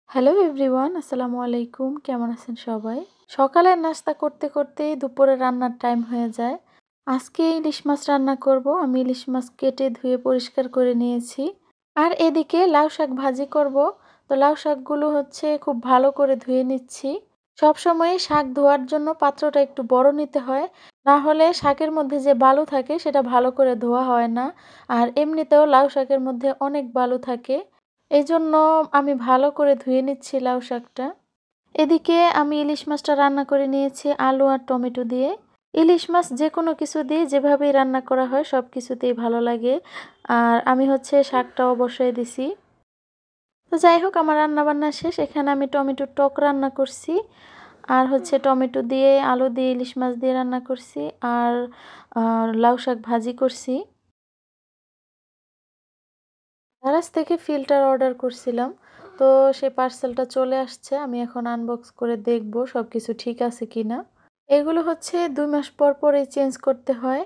Hello everyone, আসসালামু আলাইকুম। কেমন আছেন সবাই? সকালের নাস্তা করতে করতেই দুপুরে রান্নার টাইম হয়ে যায়। আজকে ইলিশ মাছ রান্না করব। আমি ইলিশ মাছ কেটে ধুয়ে পরিষ্কার করে নিয়েছি। আর এদিকে লাউ শাক ভাজি করব। তো লাউ শাকগুলো খুব ভালো করে ধুয়ে নিচ্ছি। সবসময়ই শাক ধোয়ার জন্য পাত্রটা একটু বড় নিতে হয়। না হলে শাকের মধ্যে যে বালু থাকে সেটা ভালো করে ধোয়া হয় না। আর এমনিতেও লাউ শাকের মধ্যে অনেক বালু থাকে। এজন্য আমি ভালো করে ধুয়ে নিচ্ছি লাউ শাকটা। এদিকে আমি ইলিশ মাছটা রান্না করে নিয়েছি আলু আর টমেটো দিয়ে। ইলিশ মাছ যেকোনো কিছু দিয়ে যেভাবেই রান্না করা হয় সব কিছুতেই ভালো লাগে। আর আমি শাকটাও বসায় দিছি। তো যাই হোক, আমার রান্নাবান্না শেষ। এখানে আমি টমেটোর টক রান্না করছি। আর টমেটো দিয়ে আলু দিয়ে ইলিশ মাছ দিয়ে রান্না করছি। আর লাউ শাক ভাজি করছি। দারাজ থেকে ফিল্টার অর্ডার করছিলাম। তো সেই পার্সেলটা চলে আসছে। আমি এখন আনবক্স করে দেখব সবকিছু ঠিক আছে কিনা। এগুলো ২ মাস পর পরেই চেঞ্জ করতে হয়।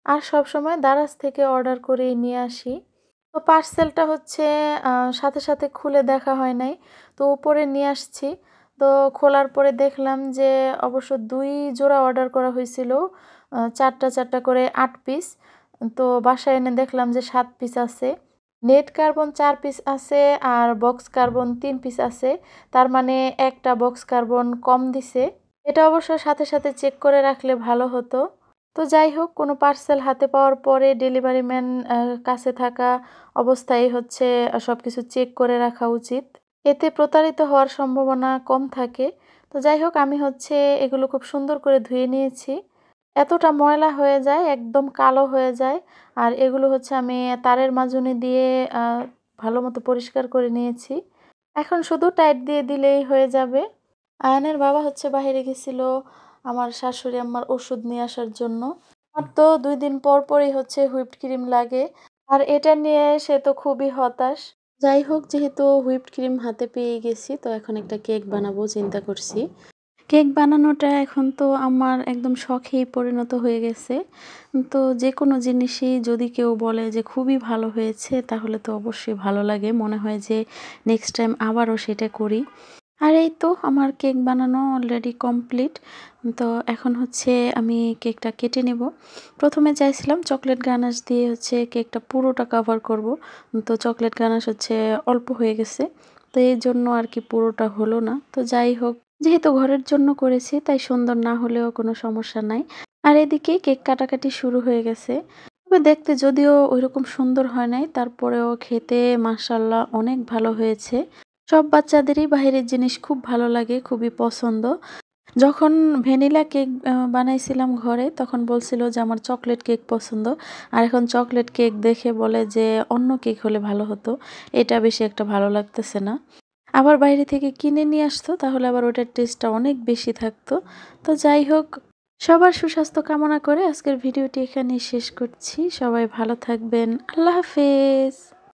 আর সবসময় দারাজ থেকে অর্ডার করেই নিয়ে আসি। তো পার্সেলটা সাথে সাথে খুলে দেখা হয় নাই। তো উপরে নিয়ে আসছি। তো খোলার পরে দেখলাম যে অবশ্য ২ জোড়া অর্ডার করা হয়েছিল। ৪টা করে ৮ পিস। তো বাসায় এনে দেখলাম যে ৭ পিস আছে। নেট কার্বন ৪ পিস আছে আর বক্স কার্বন ৩ পিস আছে। তার মানে একটা বক্স কার্বন কম দিছে। এটা অবশ্য সাথে সাথে চেক করে রাখলে ভালো হতো। তো যাই হোক, কোনো পার্সেল হাতে পাওয়ার পরে ডেলিভারি ম্যান কাছে থাকা অবস্থায় সবকিছু চেক করে রাখা উচিত। এতে প্রতারিত হওয়ার সম্ভাবনা কম থাকে। তো যাই হোক, আমি এগুলো খুব সুন্দর করে ধুয়ে নিয়েছি। এতটা ময়লা হয়ে যায়, একদম কালো হয়ে যায়। আর এগুলো আমি তারের মাজনি দিয়ে আ ভালোমতো পরিষ্কার করে নিয়েছি। এখন শুধু টাইট দিয়ে দিলেই হয়ে যাবে। আয়ানের বাবা বাহিরে গেছিল আমার শাশুড়ি আম্মার ওষুধ নিয়ে আসার জন্য। আমার তো ২ দিন পর পরই হুইপড ক্রিম লাগে। আর এটা নিয়ে সে তো খুবই হতাশ। যাই হোক, যেহেতু হুইপড ক্রিম হাতে পেয়ে গেছি তো এখন একটা কেক বানাবো চিন্তা করছি। কেক বানানোটা এখন তো আমার একদম শখেই পরিণত হয়ে গেছে। তো যেকোনো জিনিসই যদি কেউ বলে যে খুবই ভালো হয়েছে তাহলে তো অবশ্যই ভালো লাগে। মনে হয় যে নেক্সট টাইম আবারও সেটা করি। আর এই তো আমার কেক বানানো অলরেডি কমপ্লিট। তো এখন আমি কেকটা কেটে নেব। প্রথমে চাইছিলাম চকলেট গানাশ দিয়ে কেকটা পুরোটা কভার করব। তো চকলেট গানাশ অল্প হয়ে গেছে। তো এজন্য আর কি পুরোটা হলো না। তো যাই হোক, যেহেতু ঘরের জন্য করেছি তাই সুন্দর না হলেও কোনো সমস্যা নাই। আর এদিকে কেক কাটাকাটি শুরু হয়ে গেছে। তবে দেখতে যদিও ঐরকম সুন্দর হয় নাই, তারপরেও খেতে মাশাআল্লাহ অনেক ভালো হয়েছে। সব বাচ্চাদেরই বাহিরের জিনিস খুব ভালো লাগে, খুবই পছন্দ। যখন ভ্যানিলা কেক বানাইছিলাম ঘরে তখন বলছিল যে আমার চকলেট কেক পছন্দ। আর এখন চকলেট কেক দেখে বলে যে অন্য কেক হলে ভালো হতো। এটা বেশি একটা ভালো লাগতেছে না। আবার বাইরে থেকে কিনে নিয়ে আসতো তাহলে আবার ওটার টেস্টটা অনেক বেশি থাকতো। তো যাই হোক, সবার সুস্বাস্থ্য কামনা করে আজকের ভিডিওটি এখানেই শেষ করছি। সবাই ভালো থাকবেন। আল্লাহ হাফেজ।